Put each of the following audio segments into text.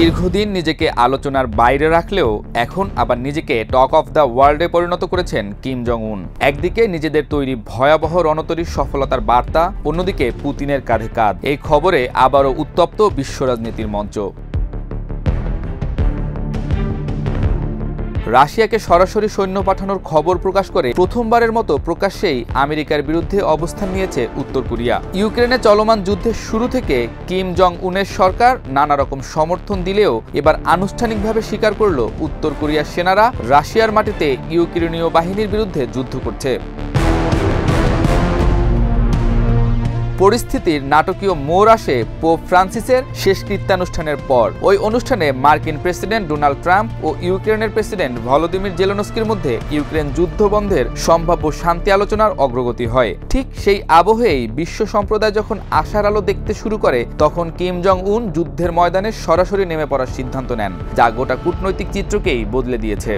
দীর্ঘদিন নিজেকে আলোচনার বাইরে রাখলেও এখন আবার নিজেকে টক অফ দ্য ওয়ার্ল্ডে পরিণত করেছেন কিম জং উন। একদিকে নিজেদের তৈরি ভয়াবহ রণতরীর সফলতার বার্তা, অন্যদিকে পুতিনের কাঁধে কাঁধ। এই খবরে আবারও উত্তপ্ত বিশ্ব রাজনীতির মঞ্চ। রাশিয়াকে সরাসরি সৈন্য পাঠানোর খবর প্রকাশ করে প্রথমবারের মতো প্রকাশ্যেই আমেরিকার বিরুদ্ধে অবস্থান নিয়েছে উত্তর কোরিয়া। ইউক্রেনে চলমান যুদ্ধের শুরু থেকে কিম জং উনের সরকার নানা রকম সমর্থন দিলেও এবার আনুষ্ঠানিকভাবে স্বীকার করল উত্তর কোরিয়ার সেনারা রাশিয়ার মাটিতে ইউক্রেনীয় বাহিনীর বিরুদ্ধে যুদ্ধ করছে। পরিস্থিতির নাটকীয় মোড় আসে পোপ ফ্রান্সিসের শেষ কৃত্যানুষ্ঠানের পর। ওই অনুষ্ঠানে মার্কিন প্রেসিডেন্ট ডোনাল্ড ট্রাম্প ও ইউক্রেনের প্রেসিডেন্ট ভলোদিমির জেলেনস্কির মধ্যে ইউক্রেন যুদ্ধ বন্ধের সম্ভাব্য শান্তি আলোচনার অগ্রগতি হয়। ঠিক সেই আবহেই বিশ্ব সম্প্রদায় যখন আশার আলো দেখতে শুরু করে, তখন কিম জং উন যুদ্ধের ময়দানে সরাসরি নেমে পড়ার সিদ্ধান্ত নেন, যা গোটা কূটনৈতিক চিত্রকেই বদলে দিয়েছে।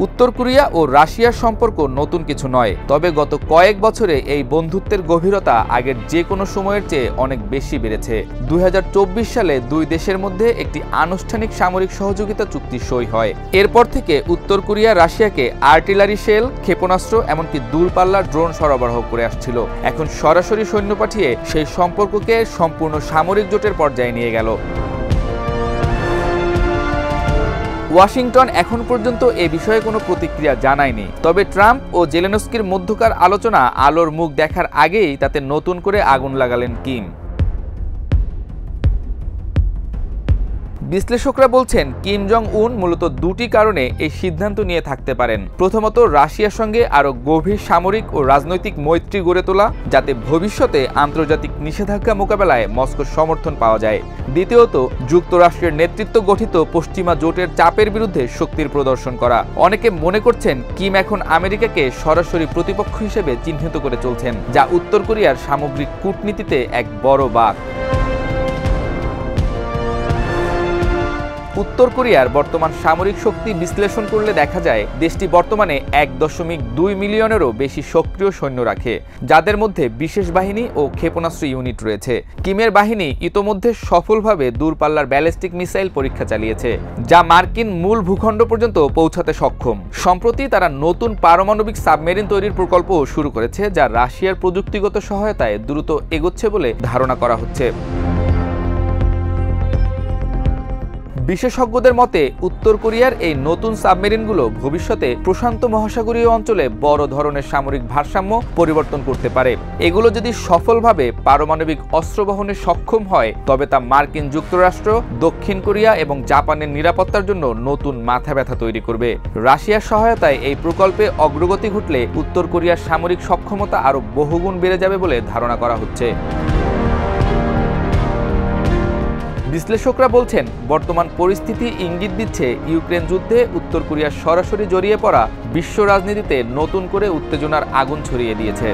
উত্তর কোরিয়া ও রাশিয়ার সম্পর্ক নতুন কিছু নয়, তবে গত কয়েক বছরে এই বন্ধুত্বের গভীরতা আগের যে কোনো সময়ের চেয়ে অনেক বেশি বেড়েছে। 2024 সালে দুই দেশের মধ্যে একটি আনুষ্ঠানিক সামরিক সহযোগিতা চুক্তি সই হয়। এরপর থেকে উত্তর কোরিয়া রাশিয়াকে আর্টিলারি শেল, ক্ষেপণাস্ত্র, এমনকি দূরপাল্লার ড্রোন সরবরাহ করে আসছিল। এখন সরাসরি সৈন্য পাঠিয়ে সেই সম্পর্ককে সম্পূর্ণ সামরিক জোটের পর্যায়ে নিয়ে গেল। ওয়াশিংটন এখন পর্যন্ত এ বিষয়ে কোনো প্রতিক্রিয়া জানায়নি, তবে ট্রাম্প ও জেলেনস্কির মধ্যকার আলোচনা আলোর মুখ দেখার আগেই তাতে নতুন করে আগুন লাগালেন কিম। বিশ্লেষকরা বলছেন কিম জং উন মূলত দুটি কারণে এই সিদ্ধান্ত নিয়ে থাকতে পারেন। প্রথমত, রাশিয়ার সঙ্গে আরও গভীর সামরিক ও রাজনৈতিক মৈত্রী গড়ে তোলা, যাতে ভবিষ্যতে আন্তর্জাতিক নিষেধাজ্ঞা মোকাবেলায় মস্কোর সমর্থন পাওয়া যায়। দ্বিতীয়ত, যুক্তরাষ্ট্রের নেতৃত্ব গঠিত পশ্চিমা জোটের চাপের বিরুদ্ধে শক্তির প্রদর্শন করা। অনেকে মনে করছেন কিম এখন আমেরিকাকে সরাসরি প্রতিপক্ষ হিসেবে চিহ্নিত করে চলছেন, যা উত্তর কোরিয়ার সামগ্রিক কূটনীতিতে এক বড় বাঁক। উত্তর কোরিয়ার বর্তমান সামরিক শক্তি বিশ্লেষণ করলে দেখা যায় দেশটি বর্তমানে 1.2 মিলিয়নেরও বেশি সক্রিয় সৈন্য রাখে, যাদের মধ্যে বিশেষ বাহিনী ও ক্ষেপণাস্ত্র ইউনিট রয়েছে। কিমের বাহিনী ইতোমধ্যে সফলভাবে দূরপাল্লার ব্যালিস্টিক মিসাইল পরীক্ষা চালিয়েছে, যা মার্কিন মূল ভূখণ্ড পর্যন্ত পৌঁছাতে সক্ষম। সম্প্রতি তারা নতুন পারমাণবিক সাবমেরিন তৈরির প্রকল্প শুরু করেছে, যা রাশিয়ার প্রযুক্তিগত সহায়তায় দ্রুত এগোচ্ছে বলে ধারণা করা হচ্ছে। বিশেষজ্ঞদের মতে উত্তর কোরিয়ার এই নতুন সাবমেরিনগুলো ভবিষ্যতে প্রশান্ত মহাসাগরীয় অঞ্চলে বড় ধরনের সামরিক ভারসাম্য পরিবর্তন করতে পারে। এগুলো যদি সফলভাবে পারমাণবিক অস্ত্র বহনে সক্ষম হয়, তবে তা মার্কিন যুক্তরাষ্ট্র, দক্ষিণ কোরিয়া এবং জাপানের নিরাপত্তার জন্য নতুন মাথা ব্যথা তৈরি করবে। রাশিয়ার সহায়তায় এই প্রকল্পে অগ্রগতি ঘটলে উত্তর কোরিয়ার সামরিক সক্ষমতা আরও বহুগুণ বেড়ে যাবে বলে ধারণা করা হচ্ছে। বিশ্লেষকরা বলছেন, বর্তমান পরিস্থিতি ইঙ্গিত দিচ্ছে ইউক্রেন যুদ্ধে উত্তর কোরিয়ার সরাসরি জড়িয়ে পড়া বিশ্ব রাজনীতিতে নতুন করে উত্তেজনার আগুন ছড়িয়ে দিয়েছে।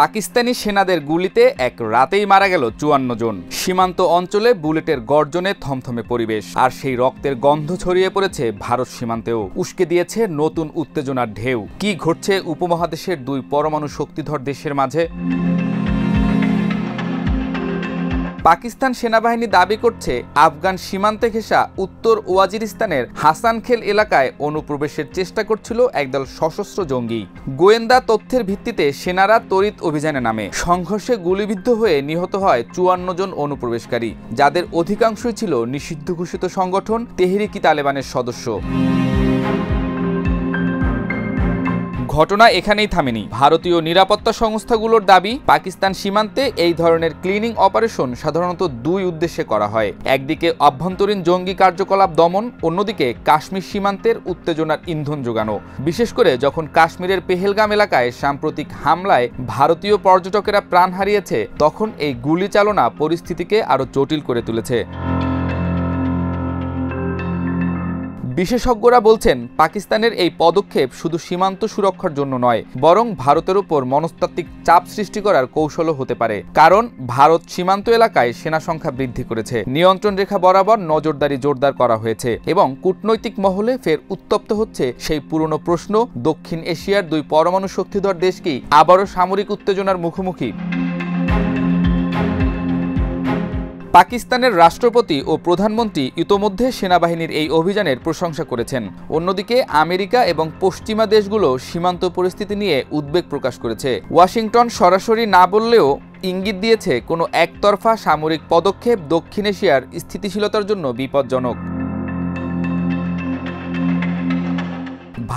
পাকিস্তানি সেনাদের গুলিতে এক রাতেই মারা গেল 54 জন। সীমান্ত অঞ্চলে বুলেটের গর্জনে থমথমে পরিবেশ, আর সেই রক্তের গন্ধ ছড়িয়ে পড়েছে ভারত সীমান্তেও। উস্কে দিয়েছে নতুন উত্তেজনার ঢেউ। কি ঘটছে উপমহাদেশের দুই পরমাণু শক্তিধর দেশের মাঝে? পাকিস্তান সেনাবাহিনী দাবি করছে আফগান সীমান্তে ঘেঁষা উত্তর ওয়াজিরিস্তানের হাসানখেল এলাকায় অনুপ্রবেশের চেষ্টা করছিল একদল সশস্ত্র জঙ্গি। গোয়েন্দা তথ্যের ভিত্তিতে সেনারা তড়িৎ অভিযানে নামে। সংঘর্ষে গুলিবিদ্ধ হয়ে নিহত হয় 54 জন অনুপ্রবেশকারী, যাদের অধিকাংশই ছিল নিষিদ্ধ ঘোষিত সংগঠন তেহরিক-ই-তালেবানের সদস্য। ঘটনা এখানেই থামেনি। ভারতীয় নিরাপত্তা সংস্থাগুলোর দাবি, পাকিস্তান সীমান্তে এই ধরনের ক্লিনিং অপারেশন সাধারণত দুই উদ্দেশ্যে করা হয়। একদিকে অভ্যন্তরীণ জঙ্গি কার্যকলাপ দমন, অন্যদিকে কাশ্মীর সীমান্তের উত্তেজনার ইন্ধন যোগানো। বিশেষ করে যখন কাশ্মীরের পেহেলগাম এলাকায় সাম্প্রতিক হামলায় ভারতীয় পর্যটকেরা প্রাণ হারিয়েছে, তখন এই গুলি চালনা পরিস্থিতিকে আরও জটিল করে তুলেছে। বিশেষজ্ঞরা বলছেন, পাকিস্তানের এই পদক্ষেপ শুধু সীমান্ত সুরক্ষার জন্য নয়, বরং ভারতের উপর মনস্তাত্ত্বিক চাপ সৃষ্টি করার কৌশলও হতে পারে। কারণ ভারত সীমান্ত এলাকায় সেনা সংখ্যা বৃদ্ধি করেছে, নিয়ন্ত্রণ রেখা বরাবর নজরদারি জোরদার করা হয়েছে এবং কূটনৈতিক মহলে ফের উত্তপ্ত হচ্ছে সেই পুরনো প্রশ্ন, দক্ষিণ এশিয়ার দুই পরমাণু শক্তিধর দেশ কি আবারও সামরিক উত্তেজনার মুখোমুখি? পাকিস্তানের রাষ্ট্রপতি ও প্রধানমন্ত্রী ইতোমধ্যে সেনাবাহিনীর এই অভিযানের প্রশংসা করেছেন। অন্যদিকে আমেরিকা এবং পশ্চিমা দেশগুলো সীমান্ত পরিস্থিতি নিয়ে উদ্বেগ প্রকাশ করেছে। ওয়াশিংটন সরাসরি না বললেও ইঙ্গিত দিয়েছে, কোনো একতরফা সামরিক পদক্ষেপ দক্ষিণ এশিয়ার স্থিতিশীলতার জন্য বিপজ্জনক।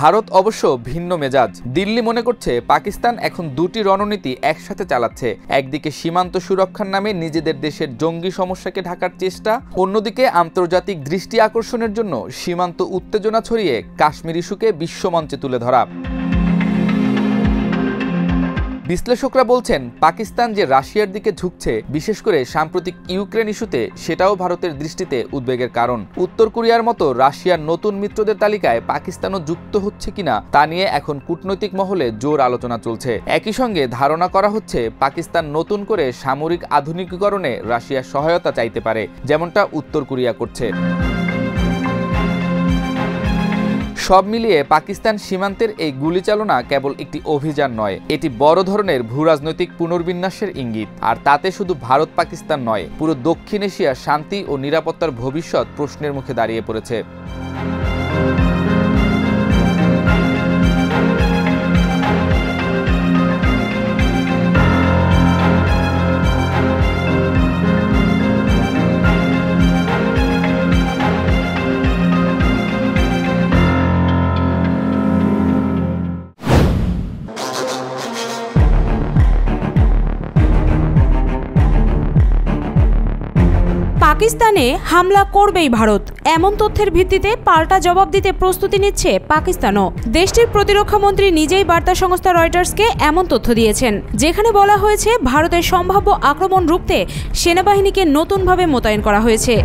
ভারত অবশ্য ভিন্ন মেজাজ। দিল্লি মনে করছে পাকিস্তান এখন দুটি রণনীতি একসাথে চালাচ্ছে। একদিকে সীমান্ত সুরক্ষার নামে নিজেদের দেশের জঙ্গি সমস্যাকে ঢাকার চেষ্টা, অন্যদিকে আন্তর্জাতিক দৃষ্টি আকর্ষণের জন্য সীমান্ত উত্তেজনা ছড়িয়ে কাশ্মীর ইস্যুকে বিশ্বমঞ্চে তুলে ধরা। বিশ্লেষকরা বলছেন, পাকিস্তান যে রাশিয়ার দিকে ঝুঁকছে, বিশেষ করে সাম্প্রতিক ইউক্রেন ইস্যুতে, সেটাও ভারতের দৃষ্টিতে উদ্বেগের কারণ। উত্তর কোরিয়ার মতো রাশিয়ার নতুন মিত্রদের তালিকায় পাকিস্তানও যুক্ত হচ্ছে কিনা তা নিয়ে এখন কূটনৈতিক মহলে জোর আলোচনা চলছে। একই সঙ্গে ধারণা করা হচ্ছে, পাকিস্তান নতুন করে সামরিক আধুনিকীকরণে রাশিয়ার সহায়তা চাইতে পারে, যেমনটা উত্তর কোরিয়া করছে। সব মিলিয়ে পাকিস্তান সীমান্তের এই গুলিচালনা কেবল একটি অভিযান নয়, এটি বড় ধরনের ভূরাজনৈতিক পুনর্বিন্যাসের ইঙ্গিত। আর তাতে শুধু ভারত পাকিস্তান নয়, পুরো দক্ষিণ এশিয়ার শান্তি ও নিরাপত্তার ভবিষ্যৎ প্রশ্নের মুখে দাঁড়িয়ে পড়েছে। পাকিস্তানে হামলা করবেই ভারত, এমন তথ্যের ভিত্তিতে পাল্টা জবাব দিতে প্রস্তুতি নিচ্ছে পাকিস্তানও। দেশটির প্রতিরক্ষা মন্ত্রী নিজেই বার্তা সংস্থা রয়টার্সকে এমন তথ্য দিয়েছেন, যেখানে বলা হয়েছে ভারতের সম্ভাব্য আক্রমণ রুখতে সেনাবাহিনীকে নতুনভাবে মোতায়েন করা হয়েছে।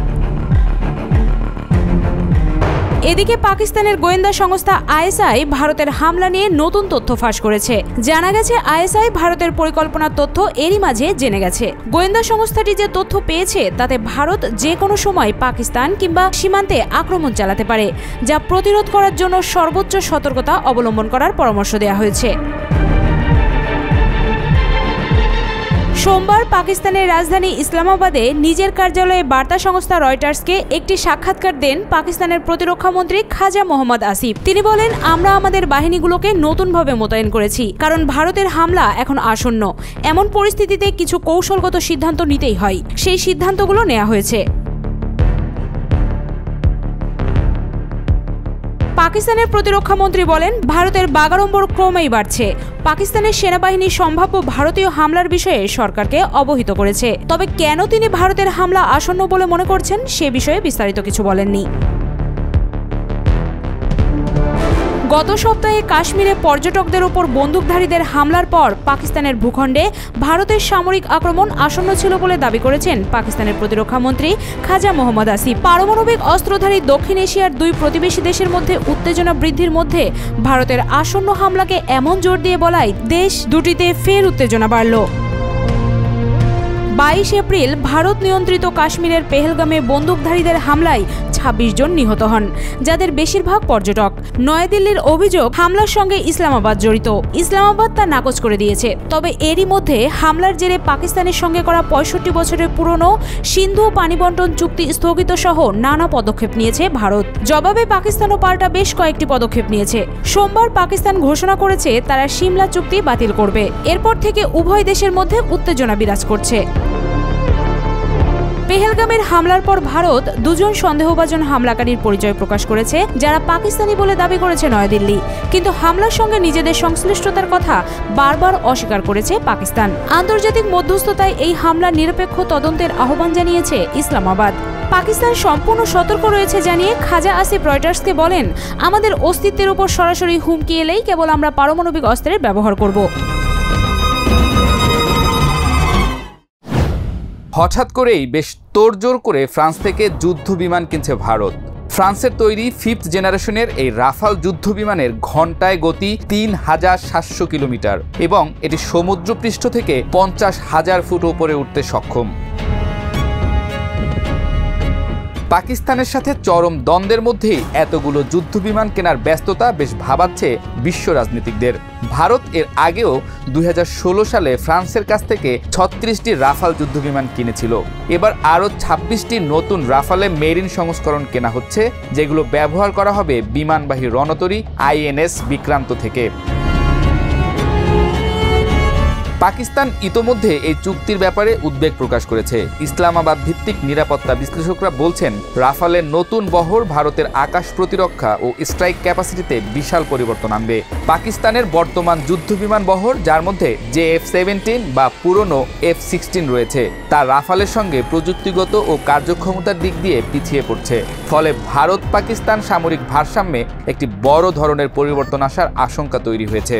এদিকে পাকিস্তানের গোয়েন্দা সংস্থা আইএসআই ভারতের হামলা নিয়ে নতুন তথ্য ফাঁস করেছে। জানা গেছে, আইএসআই ভারতের পরিকল্পনার তথ্য এরই মাঝে জেনে গেছে। গোয়েন্দা সংস্থাটি যে তথ্য পেয়েছে তাতে ভারত যে কোনো সময় পাকিস্তান কিংবা সীমান্তে আক্রমণ চালাতে পারে, যা প্রতিরোধ করার জন্য সর্বোচ্চ সতর্কতা অবলম্বন করার পরামর্শ দেওয়া হয়েছে। সোমবার পাকিস্তানের রাজধানী ইসলামাবাদে নিজের কার্যালয়ে বার্তা সংস্থা রয়টার্সকে একটি সাক্ষাৎকার দেন পাকিস্তানের প্রতিরক্ষা মন্ত্রী খাজা মোহাম্মদ আসিফ। তিনি বলেন, আমরা আমাদের বাহিনীগুলোকে নতুনভাবে মোতায়েন করেছি, কারণ ভারতের হামলা এখন আসন্ন। এমন পরিস্থিতিতে কিছু কৌশলগত সিদ্ধান্ত নিতেই হয়, সেই সিদ্ধান্তগুলো নেওয়া হয়েছে। পাকিস্তানের প্রতিরক্ষা মন্ত্রী বলেন, ভারতের বাগাড়ম্বর ক্রমেই বাড়ছে। পাকিস্তানের সেনাবাহিনী সম্ভাব্য ভারতীয় হামলার বিষয়ে সরকারকে অবহিত করেছে। তবে কেন তিনি ভারতের হামলা আসন্ন বলে মনে করছেন সে বিষয়ে বিস্তারিত কিছু বলেননি। গত সপ্তাহে কাশ্মীরে পর্যটকদের উপর বন্দুকধারীদের হামলার পর পাকিস্তানের ভূখণ্ডে ভারতের সামরিক আক্রমণ আসন্ন ছিল বলে দাবি করেছেন পাকিস্তানের প্রতিরক্ষা মন্ত্রী খাজা মোহাম্মদ আসিফ। পারমাণবিক অস্ত্রধারী দক্ষিণ এশিয়ার দুই প্রতিবেশী দেশের মধ্যে উত্তেজনা বৃদ্ধির মধ্যে ভারতের আসন্ন হামলাকে এমন জোর দিয়ে বলায় দেশ দুটিতে ফের উত্তেজনা বাড়ল। 22 এপ্রিল ভারত নিয়ন্ত্রিত কাশ্মীরের পেহেলগামে বন্দুকধারীদের হামলায় 26 জন নিহত হন, যাদের বেশিরভাগ পর্যটক। নয়াদিল্লির অভিযোগ, হামলার সঙ্গে ইসলামাবাদ জড়িত। ইসলামাবাদ তা নাকচ করে দিয়েছে। তবে এরই মধ্যে হামলার জেরে পাকিস্তানের সঙ্গে করা 65 বছরের পুরনো সিন্ধু পানি বন্টন চুক্তি স্থগিত সহ নানা পদক্ষেপ নিয়েছে ভারত। জবাবে পাকিস্তানও পাল্টা বেশ কয়েকটি পদক্ষেপ নিয়েছে। সোমবার পাকিস্তান ঘোষণা করেছে তারা সিমলা চুক্তি বাতিল করবে। এরপর থেকে উভয় দেশের মধ্যে উত্তেজনা বিরাজ করছে। পেহেলগামের হামলার পর ভারত দুজন সন্দেহভাজন হামলাকারীর পরিচয় প্রকাশ করেছে, যারা পাকিস্তানি বলে দাবি করেছে নয়াদিল্লি। কিন্তু হামলার সঙ্গে নিজেদের সংশ্লিষ্টতার কথা বারবার অস্বীকার করেছে পাকিস্তান। আন্তর্জাতিক মধ্যস্থতায় এই হামলার নিরপেক্ষ তদন্তের আহ্বান জানিয়েছে ইসলামাবাদ। পাকিস্তান সম্পূর্ণ সতর্ক রয়েছে জানিয়ে খাজা আসিফ রয়টার্সকে বলেন, আমাদের অস্তিত্বের উপর সরাসরি হুমকি এলেই কেবল আমরা পারমাণবিক অস্ত্রের ব্যবহার করব। হঠাৎ করেই বেশ তোড়জোড় করে ফ্রান্স থেকে যুদ্ধ বিমান কিনছে ভারত। ফ্রান্সের তৈরি 5th জেনারেশনের এই রাফাল যুদ্ধ বিমানের ঘন্টায় গতি 3700 কিলোমিটার এবং এটি সমুদ্রপৃষ্ঠ থেকে 50,000 ফুট উপরে উঠতে সক্ষম। পাকিস্তানের সাথে চরম দ্বন্দ্বের মধ্যেই এতগুলো যুদ্ধবিমান কেনার ব্যস্ততা বেশ ভাবাচ্ছে বিশ্ব রাজনীতিকদের। ভারত এর আগেও 2016 সালে ফ্রান্সের কাছ থেকে 36টি রাফাল যুদ্ধবিমান কিনেছিল। এবার আরও 26টি নতুন রাফালে মেরিন সংস্করণ কেনা হচ্ছে, যেগুলো ব্যবহার করা হবে বিমানবাহী রণতরী INS বিক্রান্ত থেকে। পাকিস্তান ইতোমধ্যে এই চুক্তির ব্যাপারে উদ্বেগ প্রকাশ করেছে। ইসলামাবাদ ভিত্তিক নিরাপত্তা বিশ্লেষকরা বলছেন, রাফালের নতুন বহর ভারতের আকাশ প্রতিরক্ষা ও স্ট্রাইক ক্যাপাসিটিতে বিশাল পরিবর্তন আনবে। পাকিস্তানের বর্তমান যুদ্ধবিমান বহর, যার মধ্যে JF-17 বা পুরনো F-16 রয়েছে, তা রাফালের সঙ্গে প্রযুক্তিগত ও কার্যক্ষমতার দিক দিয়ে পিছিয়ে পড়ছে। ফলে ভারত পাকিস্তান সামরিক ভারসাম্যে একটি বড় ধরনের পরিবর্তন আসার আশঙ্কা তৈরি হয়েছে।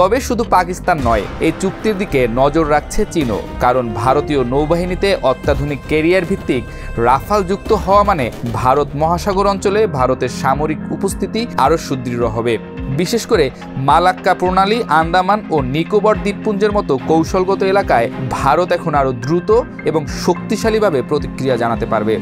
তবে শুধু পাকিস্তান নয়, এই চুক্তির দিকে নজর রাখছে চীনও। কারণ ভারতীয় নৌবাহিনীতে অত্যাধুনিক ক্যারিয়ার ভিত্তিক রাফাল যুক্ত হওয়া মানে ভারত মহাসাগর অঞ্চলে ভারতের সামরিক উপস্থিতি আরও সুদৃঢ় হবে। বিশেষ করে মালাক্কা প্রণালী, আন্দামান ও নিকোবর দ্বীপপুঞ্জের মতো কৌশলগত এলাকায় ভারত এখন আরও দ্রুত এবং শক্তিশালীভাবে প্রতিক্রিয়া জানাতে পারবে।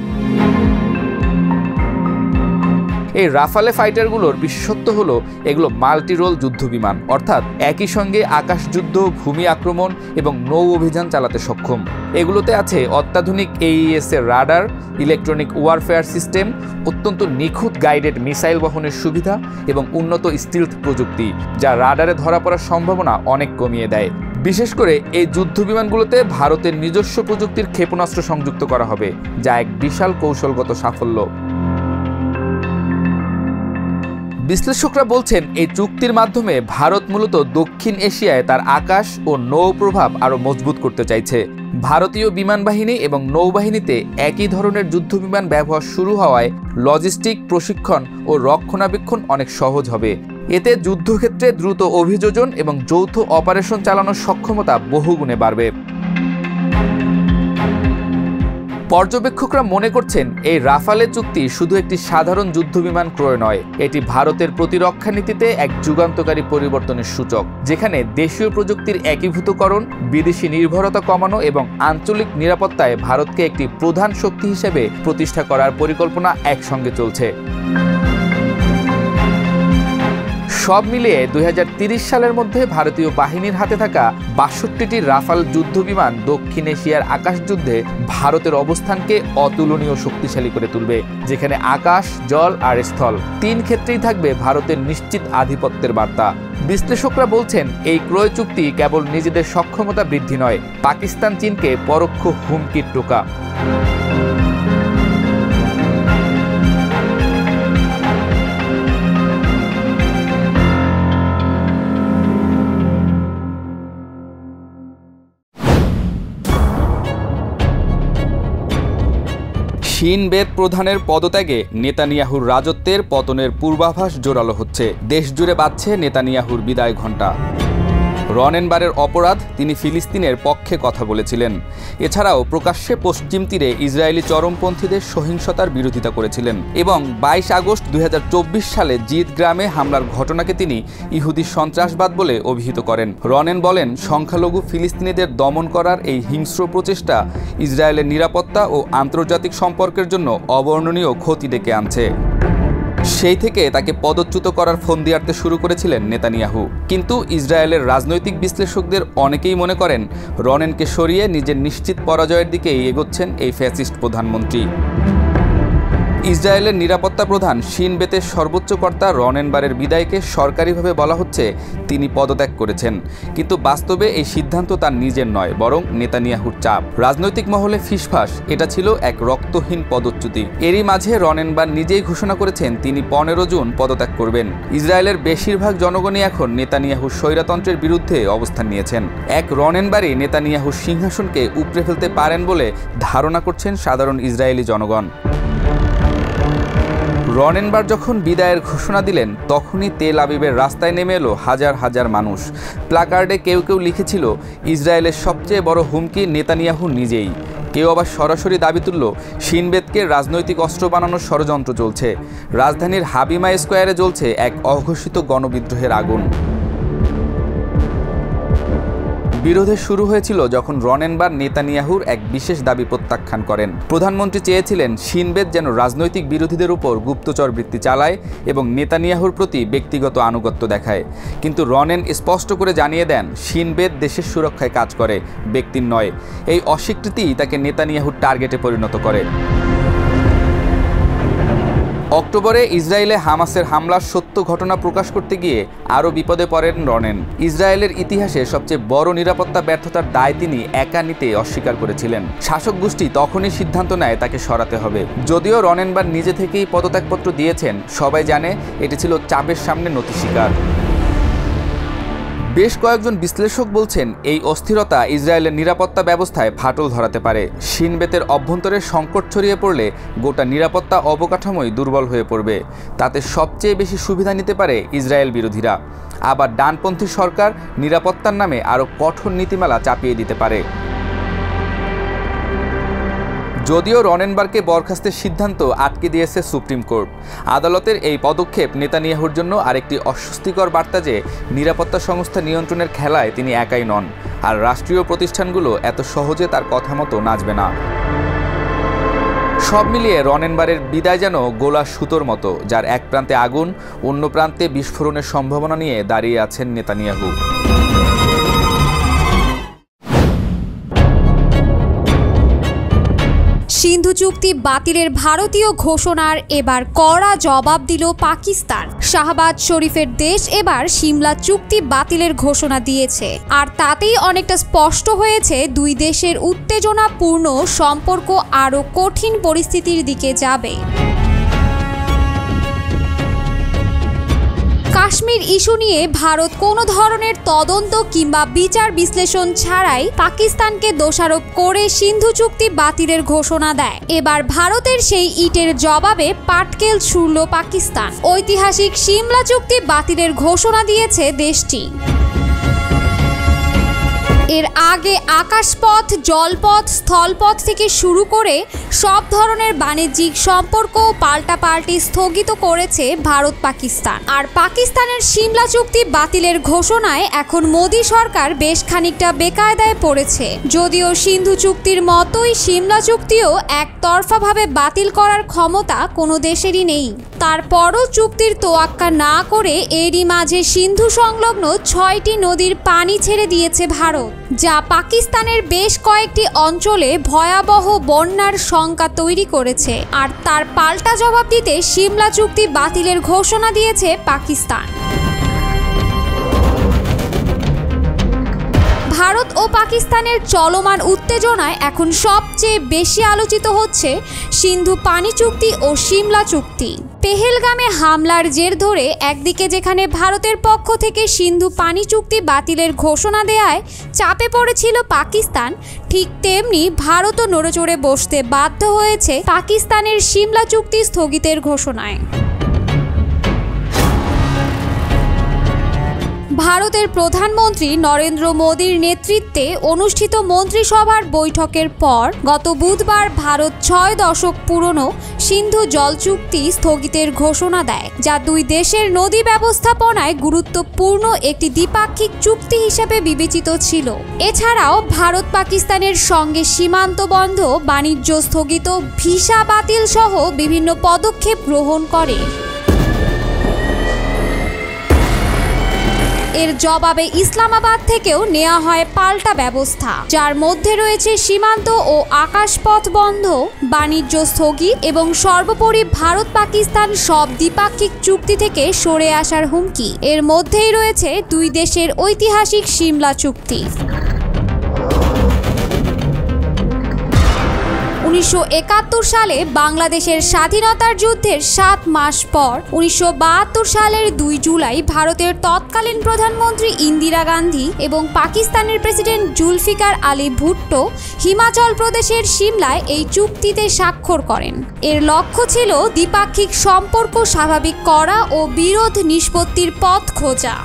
এই রাফালে ফাইটারগুলোর বিশেষত্ব হলো এগুলো মাল্টি রোল যুদ্ধবিমান, অর্থাৎ একই সঙ্গে আকাশযুদ্ধ, ভূমি আক্রমণ এবং নৌ অভিযান চালাতে সক্ষম। এগুলোতে আছে অত্যাধুনিক AES এর রাডার, ইলেকট্রনিক ওয়ারফেয়ার সিস্টেম, অত্যন্ত নিখুঁত গাইডেড মিসাইল বহনের সুবিধা এবং উন্নত স্টিলথ প্রযুক্তি, যা রাডারে ধরা পড়ার সম্ভাবনা অনেক কমিয়ে দেয়। বিশেষ করে এই যুদ্ধবিমানগুলোতে ভারতের নিজস্ব প্রযুক্তির ক্ষেপণাস্ত্র সংযুক্ত করা হবে, যা এক বিশাল কৌশলগত সাফল্য। বিশ্লেষকরা বলছেন, এই চুক্তির মাধ্যমে ভারত মূলত দক্ষিণ এশিয়ায় তার আকাশ ও নৌ প্রভাব আরও মজবুত করতে চাইছে। ভারতীয় বিমান বাহিনী এবং নৌবাহিনীতে একই ধরনের যুদ্ধবিমান ব্যবহার শুরু হওয়ায় লজিস্টিক, প্রশিক্ষণ ও রক্ষণাবেক্ষণ অনেক সহজ হবে। এতে যুদ্ধক্ষেত্রে দ্রুত অভিযোজন এবং যৌথ অপারেশন চালানোর সক্ষমতা বহুগুণে বাড়বে। পর্যবেক্ষকরা মনে করছেন, এই রাফালে চুক্তি শুধু একটি সাধারণ যুদ্ধবিমান ক্রয় নয়, এটি ভারতের প্রতিরক্ষা নীতিতে এক যুগান্তকারী পরিবর্তনের সূচক, যেখানে দেশীয় প্রযুক্তির একীভূতকরণ, বিদেশি নির্ভরতা কমানো এবং আঞ্চলিক নিরাপত্তায় ভারতকে একটি প্রধান শক্তি হিসেবে প্রতিষ্ঠা করার পরিকল্পনা একসঙ্গে চলছে। সব মিলিয়ে 2030 সালের মধ্যে ভারতীয় বাহিনীর হাতে থাকা 62টি রাফাল যুদ্ধবিমান দক্ষিণ এশিয়ার আকাশযুদ্ধে ভারতের অবস্থানকে অতুলনীয় শক্তিশালী করে তুলবে, যেখানে আকাশ, জল আর স্থল 3 ক্ষেত্রেই থাকবে ভারতের নিশ্চিত আধিপত্যের বার্তা। বিশ্লেষকরা বলছেন, এই ক্রয় চুক্তি কেবল নিজেদের সক্ষমতা বৃদ্ধি নয়, পাকিস্তান চীনকে পরোক্ষ হুমকির টোকা। শিন বেত প্রধানের পদত্যাগে নেতানিয়াহুর রাজত্বের পতনের পূর্বাভাস জোরালো হচ্ছে। দেশজুড়ে বাজছে নেতানিয়াহুর বিদায় ঘণ্টা। রনেনবারের অপরাধ, তিনি ফিলিস্তিনের পক্ষে কথা বলেছিলেন। এছাড়াও প্রকাশ্যে পশ্চিম তীরে ইসরায়েলি চরমপন্থীদের সহিংসতার বিরোধিতা করেছিলেন এবং 22 আগস্ট 2024 সালে জিদ গ্রামে হামলার ঘটনাকে তিনি ইহুদি সন্ত্রাসবাদ বলে অভিহিত করেন। রনেন বলেন, সংখ্যালঘু ফিলিস্তিনিদের দমন করার এই হিংস্র প্রচেষ্টা ইসরায়েলের নিরাপত্তা ও আন্তর্জাতিক সম্পর্কের জন্য অবর্ণনীয় ক্ষতি ডেকে আনছে। সেই থেকে তাকে পদচ্যুত করার ফন্দি আঁটতে শুরু করেছিলেন নেতানিয়াহু। কিন্তু ইসরায়েলের রাজনৈতিক বিশ্লেষকদের অনেকেই মনে করেন, রনেনকে সরিয়ে নিজের নিশ্চিত পরাজয়ের দিকেই এগোচ্ছেন এই ফ্যাসিস্ট প্রধানমন্ত্রী। ইসরায়েলের নিরাপত্তা প্রধান শিন বেতের সর্বোচ্চ কর্তা রনেনবারের বিদায়কে সরকারিভাবে বলা হচ্ছে তিনি পদত্যাগ করেছেন, কিন্তু বাস্তবে এই সিদ্ধান্ত তার নিজের নয়, বরং নেতানিয়াহুর চাপ। রাজনৈতিক মহলে ফিসফাস এটা ছিল এক রক্তহীন পদচ্যুতি। এরই মাঝে রনেনবার নিজেই ঘোষণা করেছেন তিনি 15 জুন পদত্যাগ করবেন। ইসরায়েলের বেশিরভাগ জনগণই এখন নেতানিয়াহুর স্বৈরতন্ত্রের বিরুদ্ধে অবস্থান নিয়েছেন। এক রনেনবারই নেতানিয়াহুর সিংহাসনকে উপড়ে ফেলতে পারেন বলে ধারণা করছেন সাধারণ ইসরায়েলি জনগণ। রনেনবার যখন বিদায়ের ঘোষণা দিলেন, তখনই তেল আবিবের রাস্তায় নেমে এলো হাজার হাজার মানুষ। প্লাকার্ডে কেউ কেউ লিখেছিল, ইসরায়েলের সবচেয়ে বড় হুমকি নেতানিয়াহু নিজেই। কেউ আবার সরাসরি দাবি তুলল শিনবেতকে রাজনৈতিক অস্ত্র বানানোর ষড়যন্ত্র চলছে। রাজধানীর হাবিমা স্কোয়ারে জ্বলছে এক অঘোষিত গণবিদ্রোহের আগুন। বিরোধে শুরু হয়েছিল যখন রনেনবার নেতানিয়াহুর এক বিশেষ দাবি প্রত্যাখ্যান করেন। প্রধানমন্ত্রী চেয়েছিলেন শিনবেত যেন রাজনৈতিক বিরোধীদের উপর গুপ্তচর বৃত্তি চালায় এবং নেতানিয়াহুর প্রতি ব্যক্তিগত আনুগত্য দেখায়। কিন্তু রনেন স্পষ্ট করে জানিয়ে দেন শিনবেত দেশের সুরক্ষায় কাজ করে, ব্যক্তির নয়। এই অস্বীকৃতিই তাকে নেতানিয়াহুর টার্গেটে পরিণত করে। অক্টোবরে ইসরায়েলে হামাসের হামলার সত্য ঘটনা প্রকাশ করতে গিয়ে আরও বিপদে পড়েন রনেন। ইসরায়েলের ইতিহাসে সবচেয়ে বড় নিরাপত্তা ব্যর্থতার দায় তিনি একা নিতে অস্বীকার করেছিলেন। শাসক গোষ্ঠী তখনই সিদ্ধান্ত নেয় তাকে সরাতে হবে। যদিও রনেনবার নিজে থেকেই পদত্যাগপত্র দিয়েছেন, সবাই জানে এটি ছিল চাপের সামনে নতি স্বীকার। বেশ কয়েকজন বিশ্লেষক বলছেন এই অস্থিরতা ইসরায়েলের নিরাপত্তা ব্যবস্থায় ফাটল ধরাতে পারে। শিনবেতের অভ্যন্তরে সংকট ছড়িয়ে পড়লে গোটা নিরাপত্তা অবকাঠামোই দুর্বল হয়ে পড়বে। তাতে সবচেয়ে বেশি সুবিধা নিতে পারে ইসরায়েল বিরোধীরা। আবার ডানপন্থী সরকার নিরাপত্তার নামে আরও কঠোর নীতিমালা চাপিয়ে দিতে পারে। যদিও রনেনবারকে বরখাস্তের সিদ্ধান্ত আটকে দিয়েছে সুপ্রিম কোর্ট। আদালতের এই পদক্ষেপ নেতানিয়াহুর জন্য আরেকটি অস্বস্তিকর বার্তা যে নিরাপত্তা সংস্থা নিয়ন্ত্রণের খেলায় তিনি একাই নন, আর রাষ্ট্রীয় প্রতিষ্ঠানগুলো এত সহজে তার কথা মতো নাচবে না। সব মিলিয়ে রনেনবারের বিদায় যেন গোলা সুতোর মতো, যার এক প্রান্তে আগুন, অন্য প্রান্তে বিস্ফোরণের সম্ভাবনা নিয়ে দাঁড়িয়ে আছেন নেতানিয়াহু। সিন্ধু চুক্তি বাতিলের ভারতীয় ঘোষণার এবার কড়া জবাব দিল পাকিস্তান। শাহবাজ শরীফের দেশ এবার সিমলা চুক্তি বাতিলের ঘোষণা দিয়েছে, আর তাতেই অনেকটা স্পষ্ট হয়েছে দুই দেশের উত্তেজনাপূর্ণ সম্পর্ক আরও কঠিন পরিস্থিতির দিকে যাবে। কাশ্মীর ইস্যু নিয়ে ভারত কোনো ধরনের তদন্ত কিংবা বিচার বিশ্লেষণ ছাড়াই পাকিস্তানকে দোষারোপ করে সিন্ধু চুক্তি বাতিলের ঘোষণা দেয়। এবার ভারতের সেই ইটের জবাবে পাটকেল ছুড়ল পাকিস্তান। ঐতিহাসিক সিমলা চুক্তি বাতিলের ঘোষণা দিয়েছে দেশটি। এর আগে আকাশপথ, জলপথ, স্থলপথ থেকে শুরু করে সব ধরনের বাণিজ্যিক সম্পর্ক পাল্টাপাল্টি স্থগিত করেছে ভারত পাকিস্তান। আর পাকিস্তানের সিমলা চুক্তি বাতিলের ঘোষণায় এখন মোদী সরকার বেশ খানিকটা বেকায়দায় পড়েছে। যদিও সিন্ধু চুক্তির মতোই সিমলা চুক্তিও একতরফাভাবে বাতিল করার ক্ষমতা কোনো দেশেরই নেই, তারপরও চুক্তির তোয়াক্কা না করে এরই মাঝে সিন্ধু সংলগ্ন 6টি নদীর পানি ছেড়ে দিয়েছে ভারত, যা পাকিস্তানের বেশ কয়েকটি অঞ্চলে ভয়াবহ বন্যার শঙ্কা তৈরি করেছে। আর তার পাল্টা জবাব দিতে সিমলা চুক্তি বাতিলের ঘোষণা দিয়েছে পাকিস্তান। ভারত ও পাকিস্তানের চলমান উত্তেজনায় এখন সবচেয়ে বেশি আলোচিত হচ্ছে সিন্ধু পানি চুক্তি ও সিমলা চুক্তি। পেহেলগামে হামলার জের ধরে একদিকে যেখানে ভারতের পক্ষ থেকে সিন্ধু পানি চুক্তি বাতিলের ঘোষণা দেয়ায় চাপে পড়েছিল পাকিস্তান, ঠিক তেমনি ভারতও নড়েচড়ে বসতে বাধ্য হয়েছে পাকিস্তানের সিমলা চুক্তি স্থগিতের ঘোষণায়। ভারতের প্রধানমন্ত্রী নরেন্দ্র মোদীর নেতৃত্বে অনুষ্ঠিত মন্ত্রিসভার বৈঠকের পর গত বুধবার ভারত 6 দশক পুরনো সিন্ধু জল চুক্তি স্থগিতের ঘোষণা দেয়, যা দুই দেশের নদী ব্যবস্থাপনায় গুরুত্বপূর্ণ একটি দ্বিপাক্ষিক চুক্তি হিসেবে বিবেচিত ছিল। এছাড়াও ভারত পাকিস্তানের সঙ্গে সীমান্ত বন্ধ, বাণিজ্য স্থগিত, ভিসা বাতিল সহ বিভিন্ন পদক্ষেপ গ্রহণ করে। এর জবাবে ইসলামাবাদ থেকেও নেওয়া হয় পাল্টা ব্যবস্থা, যার মধ্যে রয়েছে সীমান্ত ও আকাশপথ বন্ধ, বাণিজ্য স্থগিত এবং সর্বোপরি ভারত পাকিস্তান সব দ্বিপাক্ষিক চুক্তি থেকে সরে আসার হুমকি। এর মধ্যেই রয়েছে দুই দেশের ঐতিহাসিক সিমলা চুক্তি। 1971 সালে বাংলাদেশের স্বাধীনতার যুদ্ধের 7 মাস পর 1972 সালের 2 জুলাই ভারতের তৎকালীন প্রধানমন্ত্রী ইন্দিরা গান্ধী এবং পাকিস্তানের প্রেসিডেন্ট জুলফিকার আলী ভুট্টো হিমাচল প্রদেশের সিমলায় এই চুক্তিতে স্বাক্ষর করেন। এর লক্ষ্য ছিল দ্বিপাক্ষিক সম্পর্ক স্বাভাবিক করা ও বিরোধ নিষ্পত্তির পথ খোঁজা।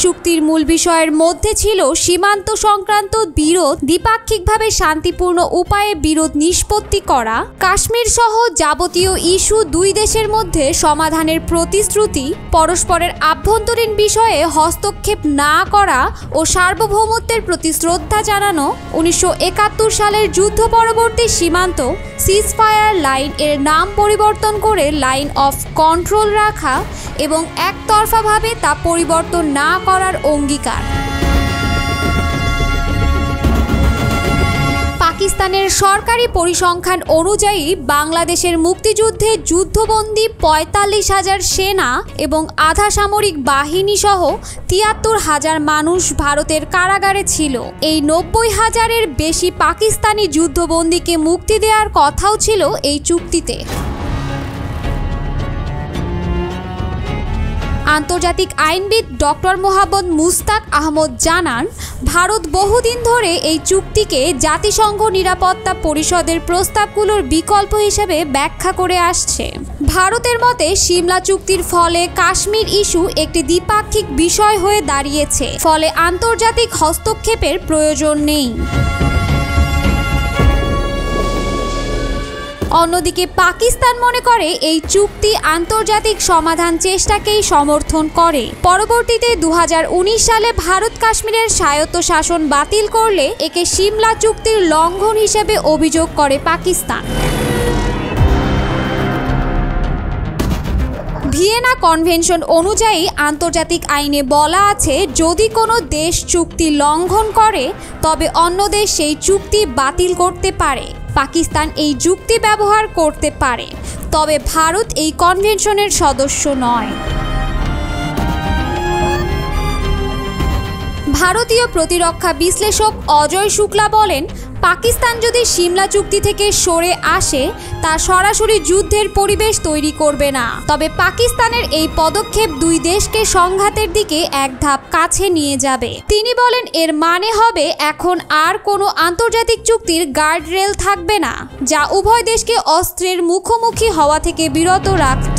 চুক্তির মূল বিষয়ের মধ্যে ছিল সীমান্ত সংক্রান্ত বিরোধ দ্বিপাক্ষিকভাবে শান্তিপূর্ণ উপায়ে বিরোধ নিষ্পত্তি করা, কাশ্মীর সহ যাবতীয় ইস্যু দুই দেশের মধ্যে সমাধানের প্রতিশ্রুতি, পরস্পরের আভ্যন্তরীণ বিষয়ে হস্তক্ষেপ না করা ও সার্বভৌমত্বের প্রতি শ্রদ্ধা জানানো, 1971 সালের যুদ্ধ পরবর্তী সীমান্ত সিজফায়ার লাইন এর নাম পরিবর্তন করে লাইন অফ কন্ট্রোল রাখা এবং একতরফাভাবে তা পরিবর্তন না করার অঙ্গীকার। পাকিস্তানের সরকারি পরিসংখ্যান অনুযায়ী বাংলাদেশের মুক্তিযুদ্ধে যুদ্ধবন্দী ৪৫,০০০ সেনা এবং আধা সামরিক বাহিনী সহ ৭৩,০০০ মানুষ ভারতের কারাগারে ছিল। এই ৯০,০০০-এর বেশি পাকিস্তানি যুদ্ধবন্দীকে মুক্তি দেওয়ার কথাও ছিল এই চুক্তিতে। আন্তর্জাতিক আইনবিদ ডক্টর মোহাম্মদ মুস্তাক আহমদ জানান, ভারত বহুদিন ধরে এই চুক্তিকে জাতিসংঘ নিরাপত্তা পরিষদের প্রস্তাবগুলোর বিকল্প হিসেবে ব্যাখ্যা করে আসছে। ভারতের মতে সিমলা চুক্তির ফলে কাশ্মীর ইস্যু একটি দ্বিপাক্ষিক বিষয় হয়ে দাঁড়িয়েছে, ফলে আন্তর্জাতিক হস্তক্ষেপের প্রয়োজন নেই। অন্যদিকে পাকিস্তান মনে করে এই চুক্তি আন্তর্জাতিক সমাধান চেষ্টাকেই সমর্থন করে। পরবর্তীতে 2019 সালে ভারত কাশ্মীরের স্বায়ত্তশাসন বাতিল করলে একে সিমলা চুক্তির লঙ্ঘন হিসেবে অভিযোগ করে পাকিস্তান। ভিয়েনা কনভেনশন অনুযায়ী আন্তর্জাতিক আইনে বলা আছে, যদি কোনো দেশ চুক্তি লঙ্ঘন করে তবে অন্য দেশ সেই চুক্তি বাতিল করতে পারে। পাকিস্তান এই যুক্তি ব্যবহার করতে পারে, তবে ভারত এই কনভেনশনের সদস্য নয়। ভারতীয় প্রতিরক্ষা বিশ্লেষক অজয় শুক্লা বলেন, পাকিস্তান যদি সিমলা চুক্তি থেকে সরে আসে তা সরাসরি যুদ্ধের পরিবেশ তৈরি করবে না, তবে পাকিস্তানের এই পদক্ষেপ দুই দেশকে সংঘাতের দিকে এক ধাপ কাছে নিয়ে যাবে। তিনি বলেন, এর মানে হবে এখন আর কোনো আন্তর্জাতিক চুক্তির গার্ডরেল থাকবে না, যা উভয় দেশকে অস্ত্রের মুখোমুখি হওয়া থেকে বিরত রাখত।